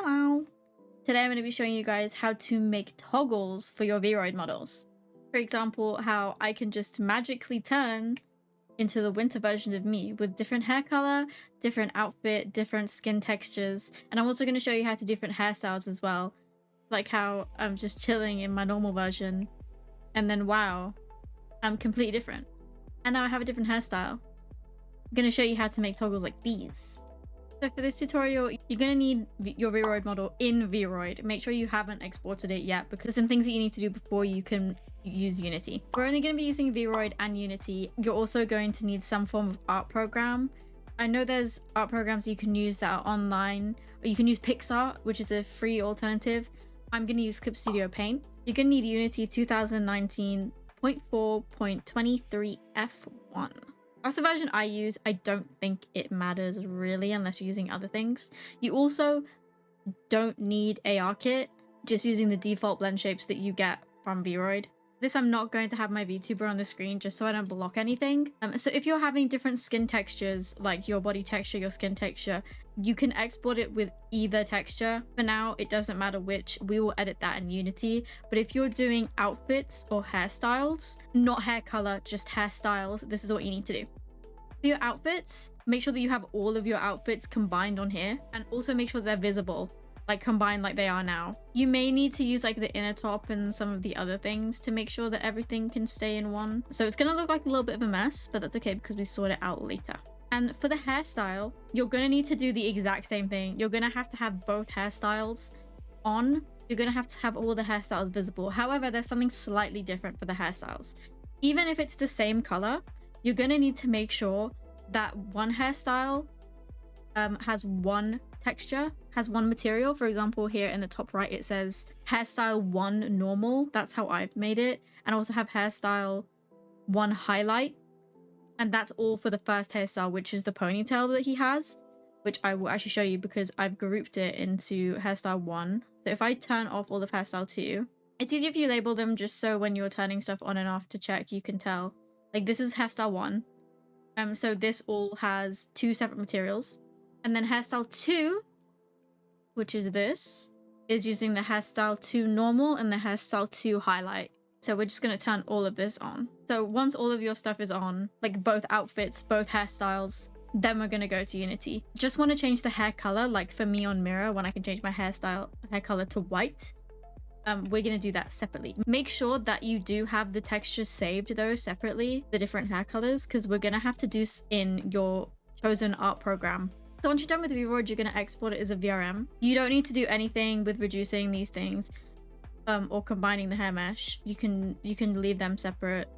Hello! Today I'm going to be showing you guys how to make toggles for your VRoid models. For example, how I can just magically turn into the winter version of me with different hair color, different outfit, different skin textures, and I'm also going to show you how to do different hairstyles as well. Like how I'm just chilling in my normal version, and then wow, I'm completely different. And now I have a different hairstyle. I'm going to show you how to make toggles like these. So for this tutorial, you're going to need your VRoid model in VRoid. Make sure you haven't exported it yet because there's some things that you need to do before you can use Unity. We're only going to be using VRoid and Unity. You're also going to need some form of art program. I know there's art programs you can use that are online, or you can use PixArt, which is a free alternative. I'm going to use Clip Studio Paint. You're going to need Unity 2019.4.23F1. That's the version I use. I don't think it matters really unless you're using other things. You also don't need ARKit, just using the default blend shapes that you get from VRoid. This I'm not going to have my VTuber on the screen just so I don't block anything. So if you're having different skin textures, like your body texture, your skin texture, you can export it with either texture. For now, it doesn't matter which. We will edit that in Unity. But if you're doing outfits or hairstyles, not hair color, just hairstyles, this is what you need to do. For your outfits, make sure that you have all of your outfits combined on here, and also make sure they're visible, like combined like they are now. You may need to use like the inner top and some of the other things to make sure that everything can stay in one. So it's gonna look like a little bit of a mess, but that's okay because we sort it out later. And for the hairstyle, you're gonna need to do the exact same thing. You're gonna have to have both hairstyles on. You're gonna have to have all the hairstyles visible. However, there's something slightly different for the hairstyles. Even if it's the same color, you're gonna need to make sure that one hairstyle has one texture, has one material. For example, here in the top right, it says hairstyle 1 normal. That's how I've made it. And I also have hairstyle 1 highlight. And that's all for the first hairstyle, which is the ponytail that he has, which I will actually show you because I've grouped it into hairstyle 1. So if I turn off all of hairstyle 2, it's easier if you label them just so when you're turning stuff on and off to check, you can tell. Like this is hairstyle 1. So this all has 2 separate materials. And then hairstyle 2, which is this, is using the hairstyle 2 normal and the hairstyle 2 highlight. So we're just going to turn all of this on. So once all of your stuff is on, like both outfits, both hairstyles, then we're going to go to Unity. Just want to change the hair color, like for me on Mirror, when I can change my hair color to white. We're going to do that separately. Make sure that you do have the textures saved though separately, the different hair colors, because we're going to have to do in your chosen art program. So once you're done with VRoid, you're going to export it as a VRM. You don't need to do anything with reducing these things or combining the hair mesh. You can leave them separate.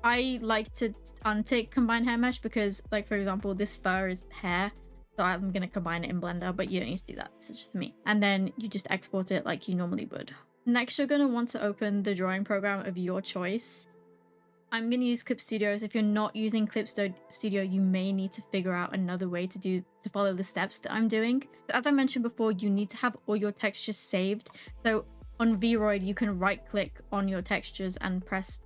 I like to untick combine hair mesh because, like, for example, this fur is hair. So I'm going to combine it in Blender, but you don't need to do that. This is just for me. And then you just export it like you normally would. Next, you're going to want to open the drawing program of your choice. I'm going to use Clip Studio. So if you're not using Clip Studio, you may need to figure out another way to follow the steps that I'm doing. As I mentioned before, you need to have all your textures saved. So on VRoid, you can right click on your textures and press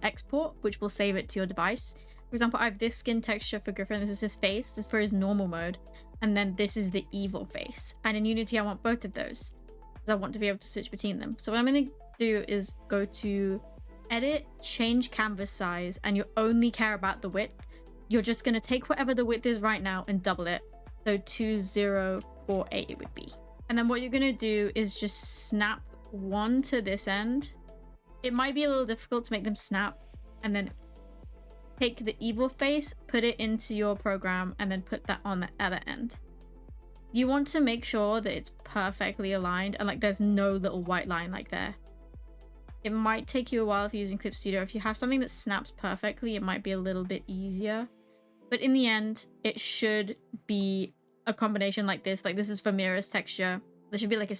export, which will save it to your device. For example, I have this skin texture for Griffin. This is his face. This is for his normal mode. And then this is the evil face. And in Unity, I want both of those because I want to be able to switch between them. So what I'm going to do is go to edit, change canvas size, and you only care about the width. You're just going to take whatever the width is right now and double it. So 2048 it would be. And then what you're going to do is just snap one to this end. It might be a little difficult to make them snap, and then take the evil face, put it into your program, and then put that on the other end. You want to make sure that it's perfectly aligned and like there's no little white line like there. It might take you a while if you're using Clip Studio. If you have something that snaps perfectly, it might be a little bit easier. But in the end, it should be a combination like this. Like this is for Mirror's texture. There should be like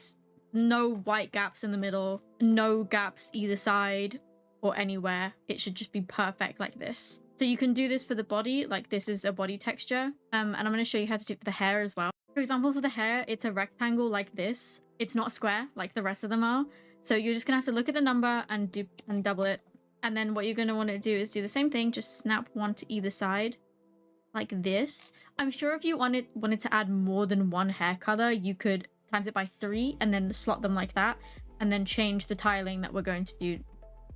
no white gaps in the middle, no gaps either side or anywhere. It should just be perfect like this. So you can do this for the body, like this is a body texture. And I'm going to show you how to do it for the hair as well. For example, for the hair, it's a rectangle like this. It's not square like the rest of them are. So you're just gonna have to look at the number and double it. And then what you're gonna want to do is do the same thing, just snap one to either side like this. I'm sure if you wanted to add more than one hair color, you could times it by 3 and then slot them like that, and then change the tiling that we're going to do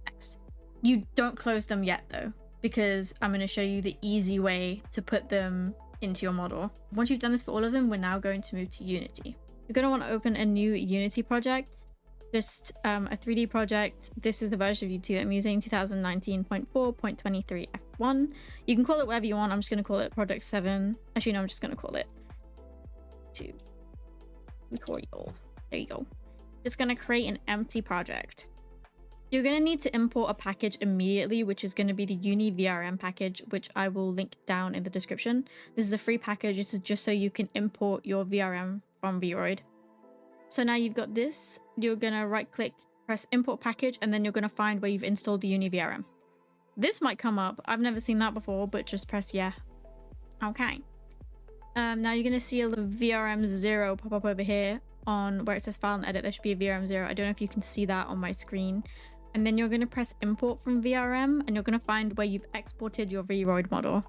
next. You don't close them yet though, because I'm going to show you the easy way to put them into your model. Once you've done this for all of them, we're now going to move to Unity. You're going to want to open a new Unity project, just a 3D project. This is the version of Unity that I'm using, 2019.4.23 F1. You can call it whatever you want. I'm just going to call it Project 7. Actually, no, I'm just going to call it tutorial. There you go. Just going to create an empty project. You're going to need to import a package immediately, which is going to be the Uni VRM package, which I will link down in the description. This is a free package. This is just so you can import your VRM from VRoid. So now you've got this, you're going to right click, press import package, and then you're going to find where you've installed the Uni VRM. This might come up. I've never seen that before, but just press yeah. Okay. Now you're going to see a little VRM 0 pop up over here on where it says file and edit. There should be a VRM 0. I don't know if you can see that on my screen. And then you're going to press import from VRM, and you're going to find where you've exported your VRoid model.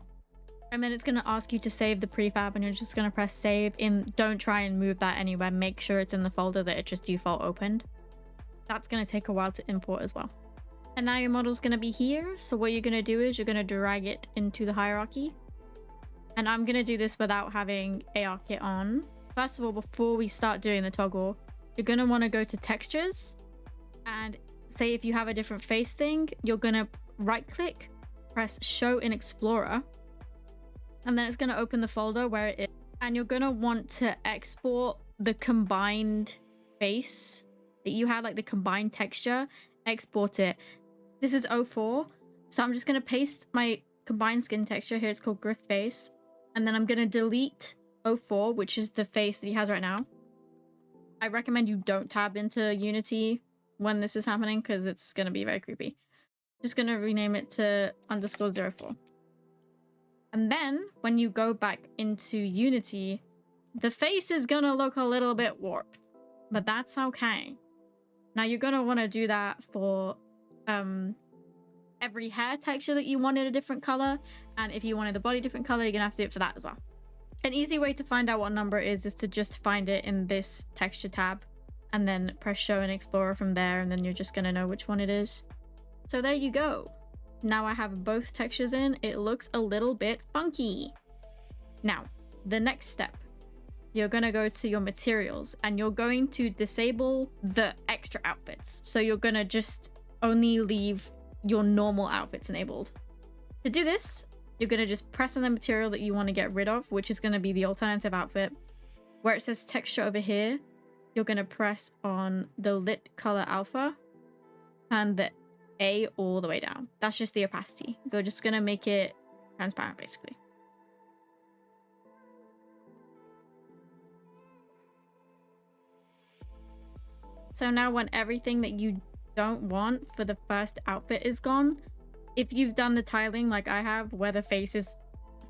And then it's going to ask you to save the prefab, and you're just going to press save. Don't try and move that anywhere. Make sure it's in the folder that it just default opened. That's going to take a while to import as well. And now your model's going to be here. So what you're going to do is you're going to drag it into the hierarchy. And I'm going to do this without having ARKit on. First of all, before we start doing the toggle, you're going to want to go to textures, and say if you have a different face thing, you're going to right click, press show in Explorer, and then it's going to open the folder where it is, and you're going to want to export the combined face that you had, like the combined texture, export it. This is 04, so I'm just going to paste my combined skin texture here. It's called Griff Face, and then I'm going to delete 04, which is the face that he has right now. I recommend you don't tab into Unity when this is happening, because it's going to be very creepy. Just going to rename it to _04. And then when you go back into Unity, the face is going to look a little bit warped, but that's okay. Now you're going to want to do that for every hair texture that you wanted a different color, and if you wanted the body different color, you're going to have to do it for that as well. An easy way to find out what number it is to just find it in this texture tab, and then press show in Explorer from there, and then you're just going to know which one it is. So there you go. Now I have both textures in. It looks a little bit funky. Now, the next step, you're going to go to your materials, and you're going to disable the extra outfits. So you're going to just only leave your normal outfits enabled. To do this, you're going to just press on the material that you want to get rid of, which is going to be the alternative outfit. Where it says texture over here, you're going to press on the lit color alpha and the A all the way down. That's just the opacity. You're just going to make it transparent, basically. So now when everything that you don't want for the first outfit is gone, if you've done the tiling like I have, where the face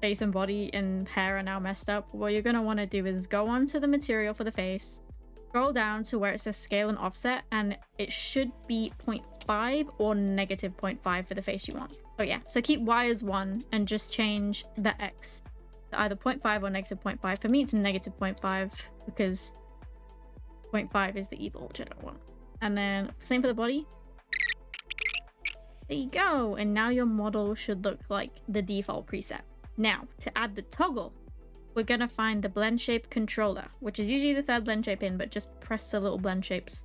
and body and hair are now messed up, what you're going to want to do is go onto the material for the face, scroll down to where it says scale and offset, and it should be 0.5 or negative 0.5 for the face you want. Oh yeah, so keep Y as 1 and just change the X to either 0.5 or negative 0.5. For me, it's negative 0.5 because 0.5 is the evil, which I don't want. And then same for the body. There you go. And now your model should look like the default preset. Now, to add the toggle, we're going to find the blend shape controller, which is usually the third blend shape in, but just press the little blend shapes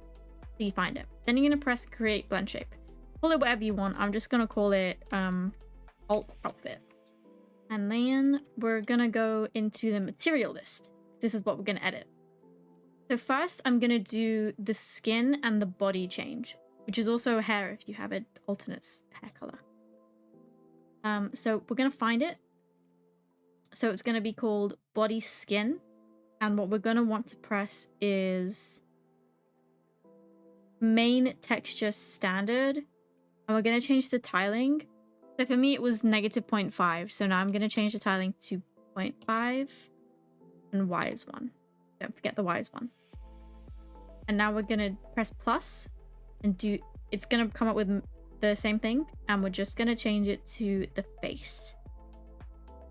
so you find it. Then you're going to press create blend shape. Call it whatever you want. I'm just going to call it alt outfit. And then we're going to go into the material list. This is what we're going to edit. So first I'm going to do the skin and the body change, which is also hair if you have an alternate hair color. So we're going to find it. So it's going to be called body skin. And what we're going to want to press is main texture standard. And we're going to change the tiling. So for me, it was negative 0.5. So now I'm going to change the tiling to 0.5 and Y is 1. Don't forget the Y is 1. And now we're going to press plus and do, it's going to come up with the same thing. And we're just going to change it to the face.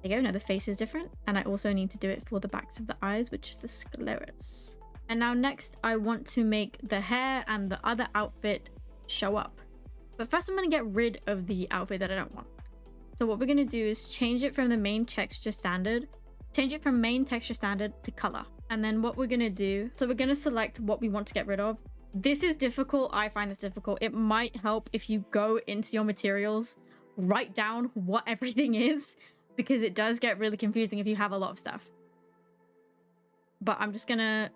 There you go. Now the face is different. And I also need to do it for the backs of the eyes, which is the scleras. And now next, I want to make the hair and the other outfit show up. But first I'm going to get rid of the outfit that I don't want. So what we're going to do is change it from the main texture standard, change it from main texture standard to color. And then what we're going to do, so we're going to select what we want to get rid of. This is difficult. I find this difficult. It might help if you go into your materials, write down what everything is, because it does get really confusing if you have a lot of stuff. But I'm just going to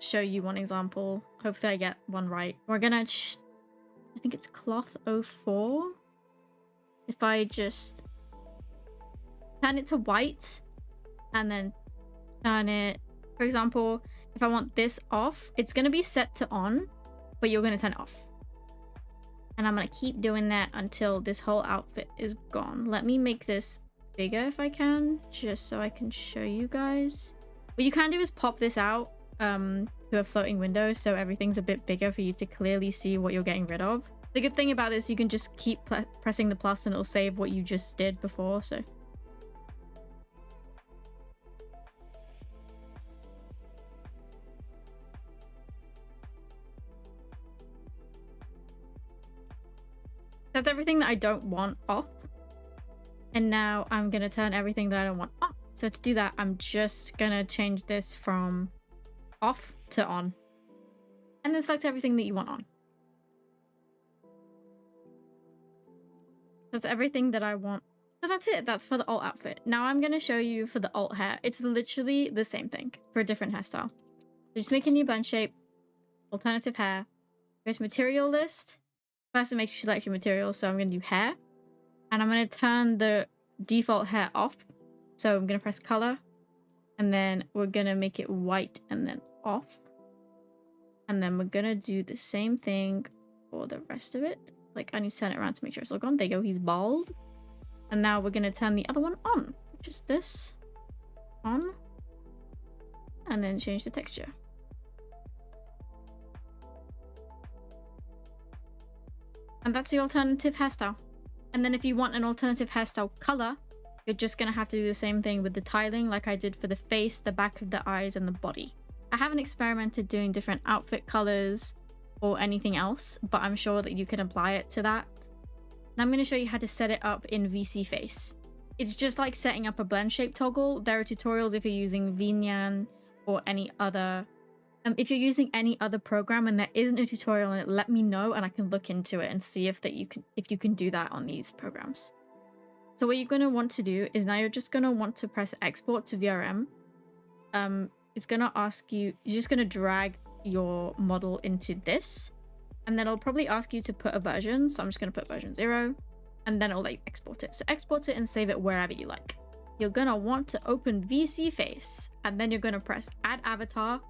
show you one example. Hopefully I get one right. We're going to, I think it's cloth 04. If I just turn it to white and then turn it, for example, if I want this off, it's going to be set to on, but you're going to turn it off. And I'm going to keep doing that until this whole outfit is gone. Let me make this bigger if I can, just so I can show you guys. What you can do is pop this out to a floating window so everything's a bit bigger for you to clearly see what you're getting rid of. The good thing about this, you can just keep pressing the plus and it'll save what you just did before, so. That's everything that I don't want off. And now I'm gonna turn everything that I don't want on. So to do that, I'm just gonna change this from off to on. And then select everything that you want on. That's everything that I want. So that's it. That's for the alt outfit. Now I'm going to show you for the alt hair. It's literally the same thing for a different hairstyle. So just make a new blend shape, alternative hair, go to material list. First it makes you select your material. So I'm going to do hair and I'm going to turn the default hair off. So I'm going to press color and then we're going to make it white and then off. And then we're going to do the same thing for the rest of it. Like, I need to turn it around to make sure it's all gone. There you go, he's bald. And now we're going to turn the other one on, which is this. On. And then change the texture. And that's the alternative hairstyle. And then if you want an alternative hairstyle color, you're just going to have to do the same thing with the tiling like I did for the face, the back of the eyes, and the body. I haven't experimented doing different outfit colors or anything else, but I'm sure that you can apply it to that. Now I'm going to show you how to set it up in VC Face. It's just like setting up a blend shape toggle. There are tutorials if you're using VNyan or any other. If you're using any other program and there isn't a tutorial on it, let me know and I can look into it and see if you can do that on these programs. So what you're going to want to do is now you're just going to want to press export to VRM. It's going to ask you, you're just going to drag your model into this and then it'll probably ask you to put a version, so I'm just going to put version 0 and then it'll let you export it. So export it and save it wherever you like. You're going to want to open VC Face and then you're going to press add avatar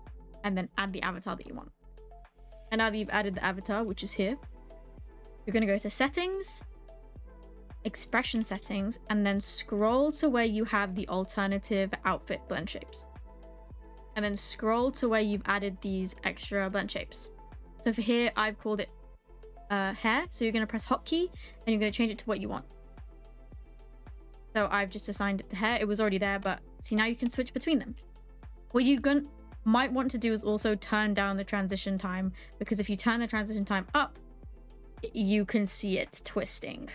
and then add the avatar that you want. And now that you've added the avatar, which is here, you're going to go to settings, expression settings, and then scroll to where you have the alternative outfit blend shapes. And then scroll to where you've added these extra blend shapes. So for here, I've called it hair. So you're going to press hotkey and you're going to change it to what you want. So I've just assigned it to hair. It was already there, but see, now you can switch between them. What you might want to do is also turn down the transition time, because if you turn the transition time up, you can see it twisting.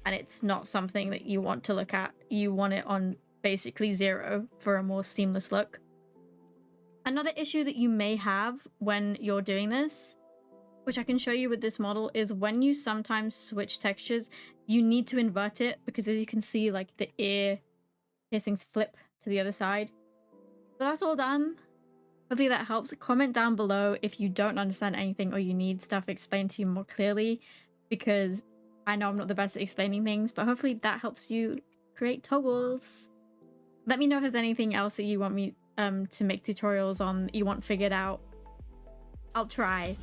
And it's not something that you want to look at. You want it on basically 0 for a more seamless look. Another issue that you may have when you're doing this, which I can show you with this model, is when you sometimes switch textures, you need to invert it because as you can see, like the ear piercings flip to the other side. So that's all done. Hopefully that helps. Comment down below if you don't understand anything or you need stuff explained to you more clearly, because I know I'm not the best at explaining things, but hopefully that helps you create toggles. Let me know if there's anything else that you want me to make tutorials on, you want figured out. I'll try.